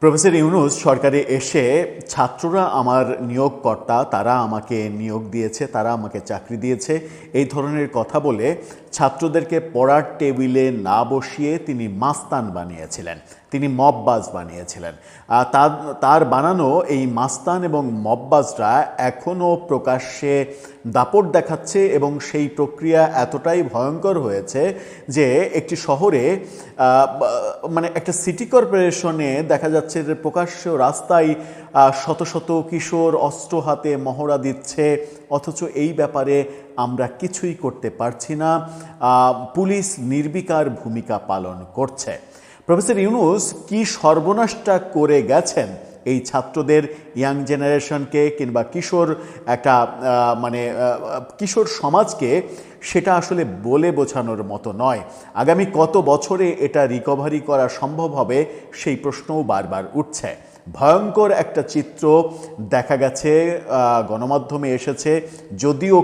Professor Yunus সরকারে এসে ছাত্ররা আমার নিয়োগকর্তা, তারা আমাকে নিয়োগ দিয়েছে, তারা আমাকে চাকরি দিয়েছে, এই ধরনের কথা বলে ছাত্রদেরকে পড়ার টেবিলে না বসিয়ে তিনি মাস্তান বানিয়েছিলেন, তিনি মববাজ বানিয়েছিলেন। তার বানানো এই মাস্তান এবং মববাজরা এখনও প্রকাশ্যে দাপট দেখাচ্ছে এবং সেই প্রক্রিয়া এতটাই ভয়ঙ্কর হয়েছে যে একটি শহরে মানে একটা সিটি কর্পোরেশনে দেখা যাচ্ছে যে প্রকাশ্য রাস্তায় শত শত কিশোর অস্ত্র হাতে মহড়া দিচ্ছে, অথচ এই ব্যাপারে আমরা কিছুই করতে পারছি না। পুলিশ নির্বিকার ভূমিকা পালন করছে। প্রফেসর ইউনূস কি সর্বনাশটা করে গেছেন এই ছাত্রদের, ইয়াং জেনারেশনকে কিংবা কিশোর একটা কিশোর সমাজকে, সেটা আসলে বলে বোঝানোর মতো নয়। আগামী কত বছরে এটা রিকভারি করা সম্ভব হবে সেই প্রশ্নও বারবার উঠছে। ভয়ঙ্কর একটা চিত্র দেখা গেছে, গণমাধ্যমে এসেছে। যদিও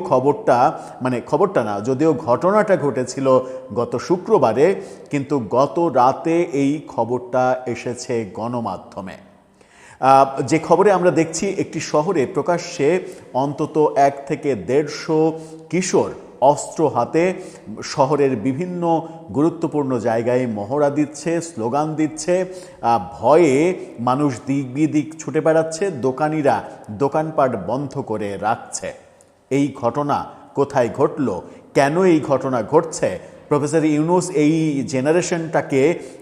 যদিও ঘটনাটা ঘটেছিল গত শুক্রবারে, কিন্তু গত রাতে এই খবরটা এসেছে গণমাধ্যমে। যে খবরে আমরা দেখছি একটি শহরে প্রকাশ্যে অন্তত 1 থেকে 150 কিশোর অস্ত্র হাতে শহরের বিভিন্ন গুরুত্বপূর্ণ জায়গায় মহড়া দিচ্ছে, স্লোগান দিচ্ছে, ভয়ে মানুষ দিক বিদিক ছুটে বেড়াচ্ছে, দোকানিরা দোকানপাট বন্ধ করে রাখছে। এই ঘটনা কোথায় ঘটল, কেন এই ঘটনা ঘটছে, প্রফেসর ইউনূস এই জেনারেশনটাকে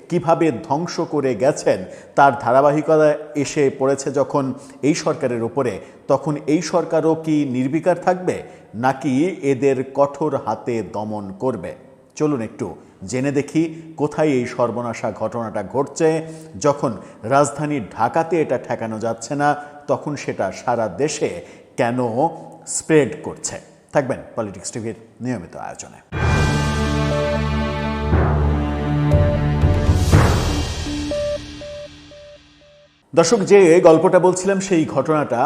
কিভাবে ধ্বংস করে গেছেন, তার ধারাবাহিকতা এসে পড়েছে যখন এই সরকারের উপরে, তখন এই সরকারও কি নির্বিকার থাকবে নাকি এদের কঠোর হাতে দমন করবে? চলুন একটু জেনে দেখি কোথায় এই সর্বনাশা ঘটনাটা ঘটছে। যখন রাজধানী ঢাকাতে এটা ঠেকানো যাচ্ছে না, তখন সেটা সারা দেশে কেন স্প্রেড করছে? থাকবেন পলিটিক্স টিভির নিয়মিত আয়োজনে। দর্শক, যে গল্পটা বলছিলাম সেই ঘটনাটা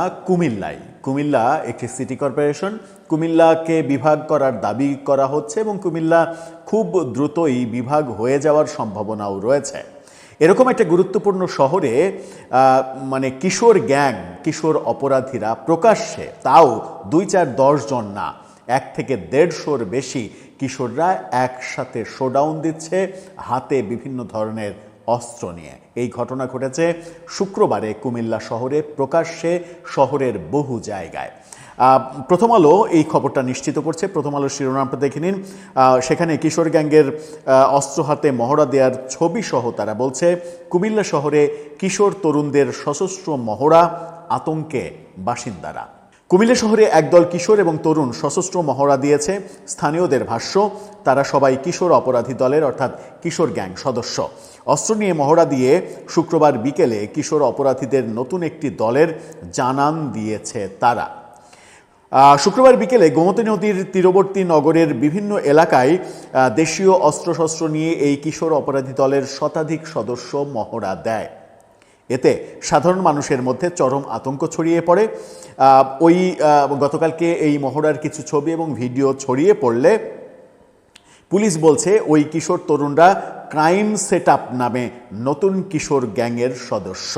কুমিল্লা একটি সিটি কর্পোরেশন। কুমিল্লাকে বিভাগ করার দাবি করা হচ্ছে এবং কুমিল্লা খুব দ্রুতই বিভাগ হয়ে যাওয়ার সম্ভাবনাও রয়েছে। এরকম একটা গুরুত্বপূর্ণ শহরে কিশোর গ্যাং, কিশোর অপরাধীরা প্রকাশ্যে, তাও 2-4-10 জন না, 1 থেকে 150-র বেশি কিশোররা একসাথে শোডাউন দিচ্ছে হাতে বিভিন্ন ধরনের অস্ত্র নিয়ে। এই ঘটনা ঘটেছে শুক্রবারে কুমিল্লা শহরে, প্রকাশ্যে শহরের বহু জায়গায়। প্রথম আলো এই খবরটা নিশ্চিত করছে। প্রথম আলোর শিরোনামটা দেখে নিন। সেখানে কিশোর গ্যাংয়ের অস্ত্র হাতে মহড়া দেওয়ার ছবি সহ তারা বলছে, কুমিল্লা শহরে কিশোর তরুণদের সশস্ত্র মহড়া, আতঙ্কে বাসিন্দারা। কুমিল্লা শহরে একদল কিশোর এবং তরুণ সশস্ত্র মহড়া দিয়েছে। স্থানীয়দের ভাষ্য, তারা সবাই কিশোর অপরাধী দলের অর্থাৎ কিশোর গ্যাং সদস্য। অস্ত্র নিয়ে মহড়া দিয়ে শুক্রবার বিকেলে কিশোর অপরাধীদের নতুন একটি দলের জানান দিয়েছে তারা। শুক্রবার বিকেলে গোমতী নদীর তীরবর্তী নগরের বিভিন্ন এলাকায় দেশীয় অস্ত্রশস্ত্র নিয়ে এই কিশোর অপরাধী দলের শতাধিক সদস্য মহড়া দেয়। এতে সাধারণ মানুষের মধ্যে চরম আতঙ্ক ছড়িয়ে পড়ে। গতকালকে এই মহড়ার কিছু ছবি এবং ভিডিও ছড়িয়ে পড়লে পুলিশ বলছে ওই কিশোর তরুণরা ক্রাইম সেটআপ নামে নতুন কিশোর গ্যাংয়ের সদস্য।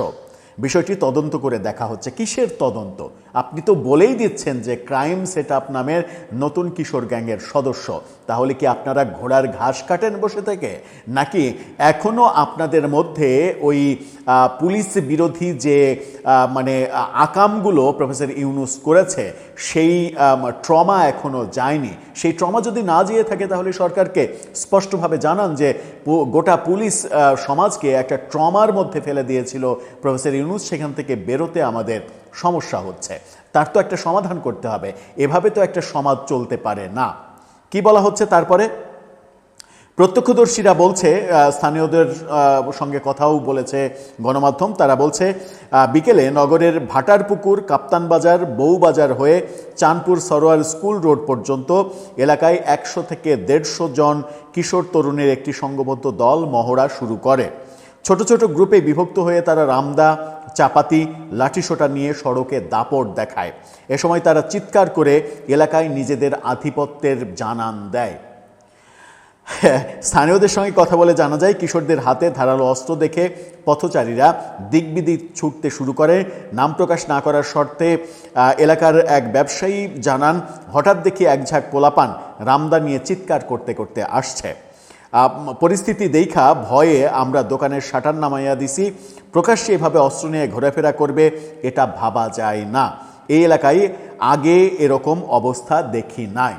বিষয়টি তদন্ত করে দেখা হচ্ছে। কিসের তদন্ত? আপনি তো বলেই দিচ্ছেন যে ক্রাইম সেটআপ নামের নতুন কিশোর গ্যাংয়ের সদস্য। তাহলে কি আপনারা ঘোড়ার ঘাস কাটেন বসে থেকে, নাকি এখনও আপনাদের মধ্যে ওই পুলিশ বিরোধী যে আকামগুলো প্রফেসর ইউনূস করেছে সেই ট্রমা এখনও যায়নি? সেই ট্রমা যদি না যেয়ে থাকে তাহলে সরকারকে স্পষ্টভাবে জানান যে গোটা পুলিশ সমাজকে একটা ট্রমার মধ্যে ফেলে দিয়েছিল প্রফেসর ইউনূস, সেখান থেকে বেরোতে আমাদের সমস্যা হচ্ছে। তার তো একটা সমাধান করতে হবে। এভাবে তো একটা সমাজ চলতে পারে না। কি বলা হচ্ছে তারপরে? প্রত্যক্ষদর্শীরা বলছে, স্থানীয়দের সঙ্গে কথাও বলেছে গণমাধ্যম, তারা বলছে বিকেলে নগরের ভাটারপুকুর, কাপ্তান বাজার, বউবাজার হয়ে চাঁদপুর সরোয়ার স্কুল রোড পর্যন্ত এলাকায় 100 থেকে 150 জন কিশোর তরুণের একটি সংঘবদ্ধ দল মহড়া শুরু করে। ছোট ছোট গ্রুপে বিভক্ত হয়ে তারা রামদা, চাপাতি, লাঠিসোঁটা নিয়ে সড়কে দাপট দেখায়। এ সময় তারা চিৎকার করে এলাকায় নিজেদের আধিপত্যের জানান দেয়। স্থানীয়দের সঙ্গে কথা বলে জানা যায়, কিশোরদের হাতে ধারালো অস্ত্র দেখে পথচারীরা দিকবিদিক ছুটতে শুরু করে। নাম প্রকাশ না করার শর্তে এলাকার এক ব্যবসায়ী জানান, হঠাৎ দেখি এক ঝাঁক পোলাপান রামদা নিয়ে চিৎকার করতে করতে আসছে। পরিস্থিতি দেখা ভয়ে আমরা দোকানের শাটার নামাইয়া দিছি। প্রকাশ্যে এভাবে অস্ত্র নিয়ে ঘোরাফেরা করবে এটা ভাবা যায় না। এই এলাকায় আগে এরকম অবস্থা দেখি নাই।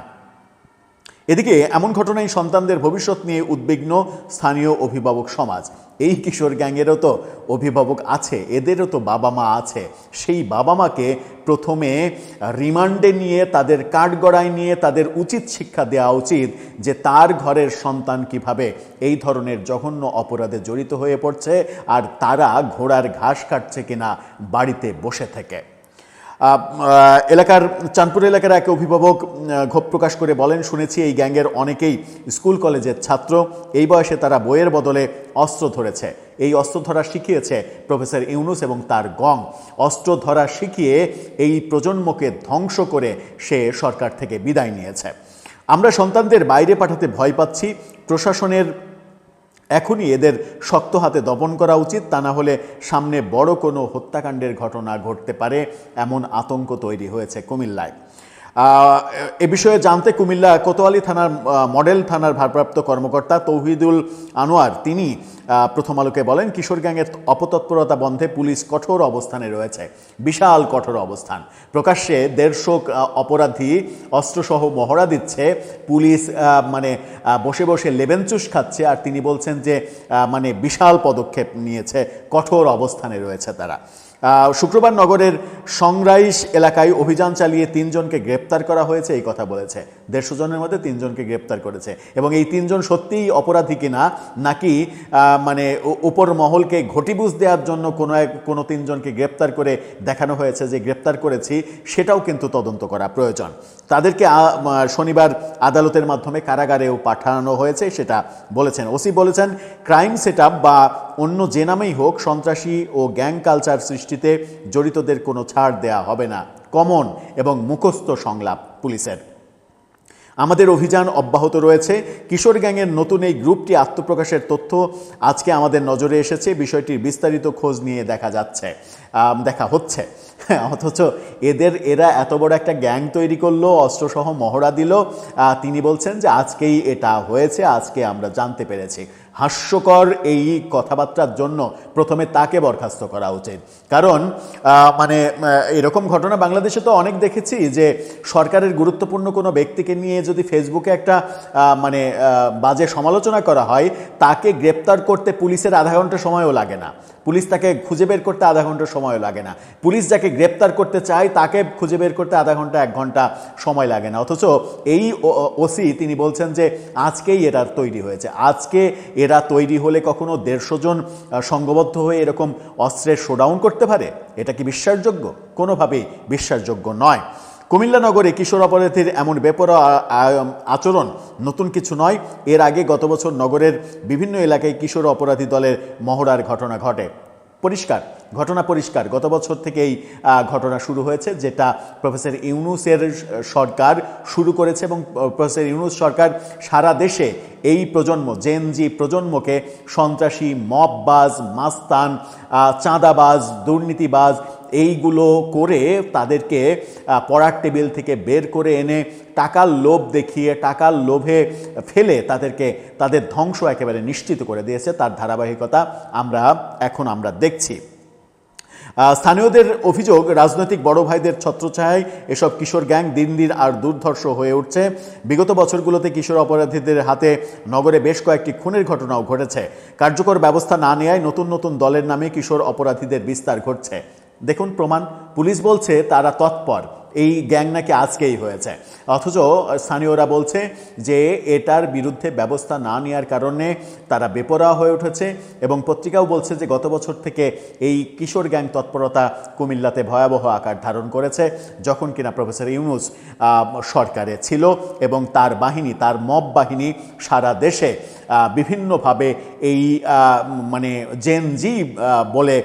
এদিকে এমন ঘটনায় সন্তানদের ভবিষ্যৎ নিয়ে উদ্বিগ্ন স্থানীয় অভিভাবক সমাজ। এই কিশোর গ্যাংয়েরও তো অভিভাবক আছে, এদেরও তো বাবা মা আছে। সেই বাবা মাকে প্রথমে রিমান্ডে নিয়ে তাদের কাঠগড়ায় নিয়ে তাদের উচিত শিক্ষা দেওয়া উচিত যে তার ঘরের সন্তান কিভাবে এই ধরনের জঘন্য অপরাধে জড়িত হয়ে পড়ছে, আর তারা ঘোড়ার ঘাস কাটছে কিনা বাড়িতে বসে থেকে। চাঁদপুর এলাকার এক অভিভাবক ক্ষোভ প্রকাশ করে বলেন, শুনেছি এই গ্যাংয়ের অনেকেই স্কুল কলেজের ছাত্র। এই বয়সে তারা বইয়ের বদলে অস্ত্র ধরেছে। এই অস্ত্র ধরা শিখিয়েছে প্রফেসর ইউনূস এবং তার গং। অস্ত্র ধরা শিখিয়ে এই প্রজন্মকে ধ্বংস করে সে সরকার থেকে বিদায় নিয়েছে। আমরা সন্তানদের বাইরে পাঠাতে ভয় পাচ্ছি। প্রশাসনের এখনই এদের শক্ত হাতে দমন করা উচিত, তা না হলে সামনে বড় কোনো হত্যাকাণ্ডের ঘটনা ঘটতে পারে, এমন আতঙ্ক তৈরি হয়েছে কুমিল্লায়। এ বিষয়ে জানতে কুমিল্লা কোতোয়ালি থানার মডেল থানার ভারপ্রাপ্ত কর্মকর্তা তৌহিদুল আনোয়ার তিনি প্রথম আলোকে বলেন, কিশোর গ্যাংয়ের অপতৎপরতা বন্ধে পুলিশ কঠোর অবস্থানে রয়েছে, বিশাল কঠোর অবস্থান। প্রকাশ্যে 150 অপরাধী অস্ত্রসহ মহড়া দিচ্ছে, পুলিশ বসে বসে লেবেন চুষ খাচ্ছে, আর তিনি বলছেন যে বিশাল পদক্ষেপ নিয়েছে, কঠোর অবস্থানে রয়েছে তারা। শুক্রবার নগরের সংরাইশ এলাকায় অভিযান চালিয়ে 3 জনকে গ্রেপ্তার করা হয়েছে, এই কথা বলেছে। 150 জনের মধ্যে 3 জনকে গ্রেপ্তার করেছে এবং এই 3 জন সত্যিই অপরাধী কিনা নাকি উপর মহলকে ঘটিবুঝ দেওয়ার জন্য কোনো 3 জনকে গ্রেপ্তার করে দেখানো হয়েছে যে গ্রেপ্তার করেছি, সেটাও কিন্তু তদন্ত করা প্রয়োজন। তাদেরকে শনিবার আদালতের মাধ্যমে কারাগারেও পাঠানো হয়েছে, সেটা বলেছেন ওসি। বলেছেন, ক্রাইম সেটআপ বা অন্য যে নামেই হোক সন্ত্রাসী ও গ্যাং কালচার সৃষ্টিতে জড়িতদের কোনো ছাড় দেয়া হবে না। কমন এবং মুখস্থ সংলাপ পুলিশের। আমাদের অভিযান অব্যাহত রয়েছে। কিশোর গ্যাংয়ের নতুন এই গ্রুপটি আত্মপ্রকাশের তথ্য আজকে আমাদের নজরে এসেছে। বিষয়টির বিস্তারিত খোঁজ নিয়ে দেখা হচ্ছে। অথচ এরা এত বড় একটা গ্যাং তৈরি করলো, অস্ত্রসহ মহড়া দিল। তিনি বলছেন যে আজকেই এটা হয়েছে, আজকে আমরা জানতে পেরেছি। হাস্যকর এই কথাবার্তার জন্য প্রথমে তাকে বরখাস্ত করা উচিত। কারণ এরকম ঘটনা বাংলাদেশে তো অনেক দেখেছি যে সরকারের গুরুত্বপূর্ণ কোনো ব্যক্তিকে নিয়ে যদি ফেসবুকে একটা বাজে সমালোচনা করা হয়, তাকে গ্রেপ্তার করতে পুলিশের আধা ঘন্টা সময়ও লাগে না, পুলিশ তাকে খুঁজে বের করতে আধা ঘন্টা সময়ও লাগে না। পুলিশ যাকে গ্রেপ্তার করতে চায় তাকে খুঁজে বের করতে আধা ঘন্টা 1 ঘন্টা সময় লাগে না। অথচ এই ওসি তিনি বলছেন যে আজকেই এরা তৈরি হয়েছে। আজকে এরা তৈরি হলে কখনো 150 জন সংঘবদ্ধ হয়ে এরকম অস্ত্রের শোডাউন করতে পারে? এটা কি বিশ্বাসযোগ্য? কোনোভাবেই বিশ্বাসযোগ্য নয়। কুমিল্লা নগরে কিশোর অপরাধীর এমন বেপরোয়া আচরণ নতুন কিছু নয়। এর আগে গত বছর নগরের বিভিন্ন এলাকায় কিশোর অপরাধী দলের মহড়ার ঘটনা ঘটে। ঘটনা পরিষ্কার, গত বছর থেকেই ঘটনা শুরু হয়েছে, যেটা প্রফেসর ইউনূসের সরকার শুরু করেছে এবং প্রফেসর ইউনূস সরকার সারা দেশে এই প্রজন্ম জেনজি প্রজন্মকে সন্ত্রাসী, মববাজ, মাস্তান, চাঁদাবাজ, দুর্নীতিবাজ এইগুলো করে তাদেরকে পড়ার টেবিল থেকে বের করে এনে টাকার লোভ দেখিয়ে, টাকার লোভে ফেলে তাদের ধ্বংস একেবারে নিশ্চিত করে দিয়েছে। তার ধারাবাহিকতা আমরা দেখছি। স্থানীয়দের অভিযোগ, রাজনৈতিক বড় ভাইদের ছত্রছায়ায় এসব কিশোর গ্যাং দিন দিন আর দুর্ধর্ষ হয়ে উঠছে। বিগত বছরগুলোতে কিশোর অপরাধীদের হাতে নগরে বেশ কয়েকটি খুনের ঘটনাও ঘটেছে। কার্যকর ব্যবস্থা না নেওয়ায় নতুন নতুন দলের নামে কিশোর অপরাধীদের বিস্তার ঘটছে। দেখুন প্রমাণ, পুলিশ বলছে তারা তৎপর, এই গ্যাং নাকি আজকেই হয়েছে, অথচ স্থানীয়রা বলছে যে এটার বিরুদ্ধে ব্যবস্থা না নেওয়ার কারণে তারা বেপরোয়া হয়ে উঠেছে। এবং পত্রিকাও বলছে যে গত বছর থেকে এই কিশোর গ্যাং তৎপরতা কুমিল্লাতে ভয়াবহ আকার ধারণ করেছে, যখন কিনা প্রফেসর ইউনূস সরকারে ছিল এবং তার মব বাহিনী সারা দেশে বিভিন্নভাবে এই জেনজি বলে,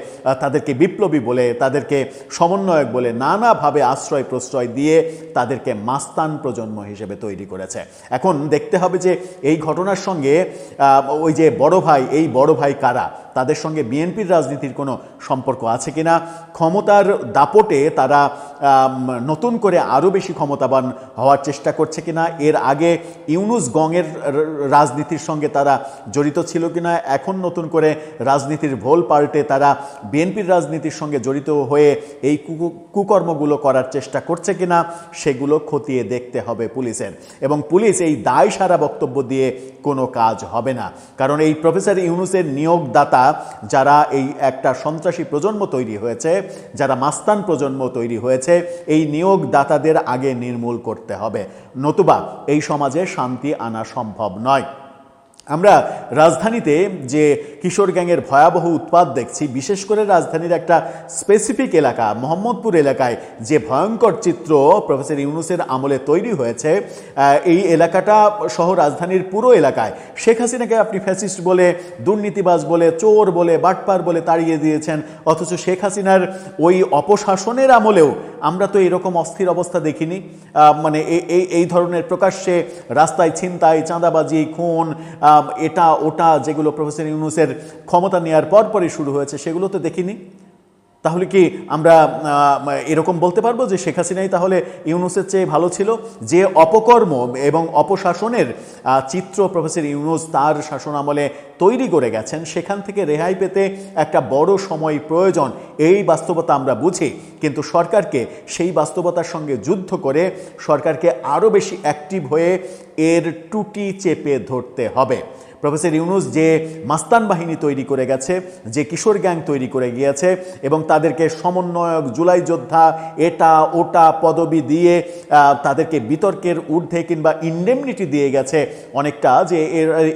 তাদেরকে বিপ্লবী বলে, তাদেরকে সমন্বয়ক বলে নানাভাবে আশ্রয় প্রশ্রয় দিয়ে তাদেরকে মাস্তান প্রজন্ম হিসেবে তৈরি করেছে। এখন দেখতে হবে যে এই ঘটনার সঙ্গে ওই যে বড় ভাই, এই বড় ভাই কারা, তাদের সঙ্গে বিএনপির রাজনীতির কোনো সম্পর্ক আছে কিনা, ক্ষমতার দাপটে তারা নতুন করে আরও বেশি ক্ষমতাবান হওয়ার চেষ্টা করছে কিনা, এর আগে ইউনুস গংয়ের রাজনীতির সঙ্গে তারা জড়িত ছিল কিনা, এখন নতুন করে রাজনীতির ভোল পাল্টে তারা বিএনপির রাজনীতির সঙ্গে জড়িত হয়ে এই কুকর্মগুলো করার চেষ্টা করছে কিনা, সেগুলো খতিয়ে দেখতে হবে পুলিশের। এবং পুলিশ এই দায় সারা বক্তব্য দিয়ে কোনো কাজ হবে না, কারণ এই প্রফেসর ইউনুসের নিয়োগদাতা যারা এই একটা সন্ত্রাসী প্রজন্ম তৈরি হয়েছে, যারা মাস্তান প্রজন্ম তৈরি হয়েছে, এই নিয়োগদাতাদের আগে নির্মূল করতে হবে, নতুবা এই সমাজে শান্তি আনা সম্ভব নয়। আমরা রাজধানীতে যে কিশোর গ্যাংয়ের ভয়াবহ উৎপাত দেখছি, বিশেষ করে রাজধানীর একটা স্পেসিফিক এলাকা মোহাম্মদপুর এলাকায় যে ভয়ঙ্কর চিত্র প্রফেসর ইউনুসের আমলে তৈরি হয়েছে, এই এলাকাটা সহ রাজধানীর পুরো এলাকায় শেখ হাসিনাকে আপনি ফ্যাসিস্ট বলে, দুর্নীতিবাজ বলে, চোর বলে, বাটপার বলে তাড়িয়ে দিয়েছেন, অথচ শেখ হাসিনার ওই অপশাসনের আমলেও আমরা তো এরকম অস্থির অবস্থা দেখিনি। মানে এই ধরনের প্রকাশ্যে রাস্তায় ছিনতাই, চাঁদাবাজি, খুন, এটা ওটা যেগুলো প্রফেসর ইউনুসের ক্ষমতা নেওয়ার পরপরই শুরু হয়েছে, সেগুলো তো দেখিনি। তাহলে কি আমরা এরকম বলতে পারবো যে শেখ হাসিনাই তাহলে ইউনুসের চেয়ে ভালো ছিল? যে অপকর্ম এবং অপশাসনের চিত্র প্রফেসর ইউনুস তার শাসন আমলে তৈরি করে গেছেন, সেখান থেকে রেহাই পেতে একটা বড় সময় প্রয়োজন, এই বাস্তবতা আমরা বুঝি। কিন্তু সরকারকে সেই বাস্তবতার সঙ্গে যুদ্ধ করে সরকারকে আরও বেশি অ্যাক্টিভ হয়ে এর টুটি চেপে ধরতে হবে। প্রফেসর ইউনুস যে মাস্তান বাহিনী তৈরি করে গেছে, যে কিশোর গ্যাং তৈরি করে গিয়েছে এবং তাদেরকে সমন্বয়ক, জুলাই যোদ্ধা, এটা ওটা পদবি দিয়ে তাদেরকে বিতর্কের ঊর্ধ্বে কিংবা ইন্ডেমনিটি দিয়ে গেছে অনেকটা, যে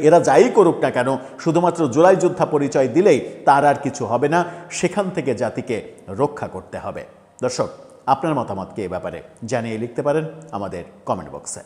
এরা যাই করুক না কেন শুধুমাত্র জুলাই যোদ্ধা পরিচয় দিলেই তার আর কিছু হবে না, সেখান থেকে জাতিকে রক্ষা করতে হবে। দর্শক, আপনার মতামতকে এ ব্যাপারে জানিয়ে লিখতে পারেন আমাদের কমেন্ট বক্সে।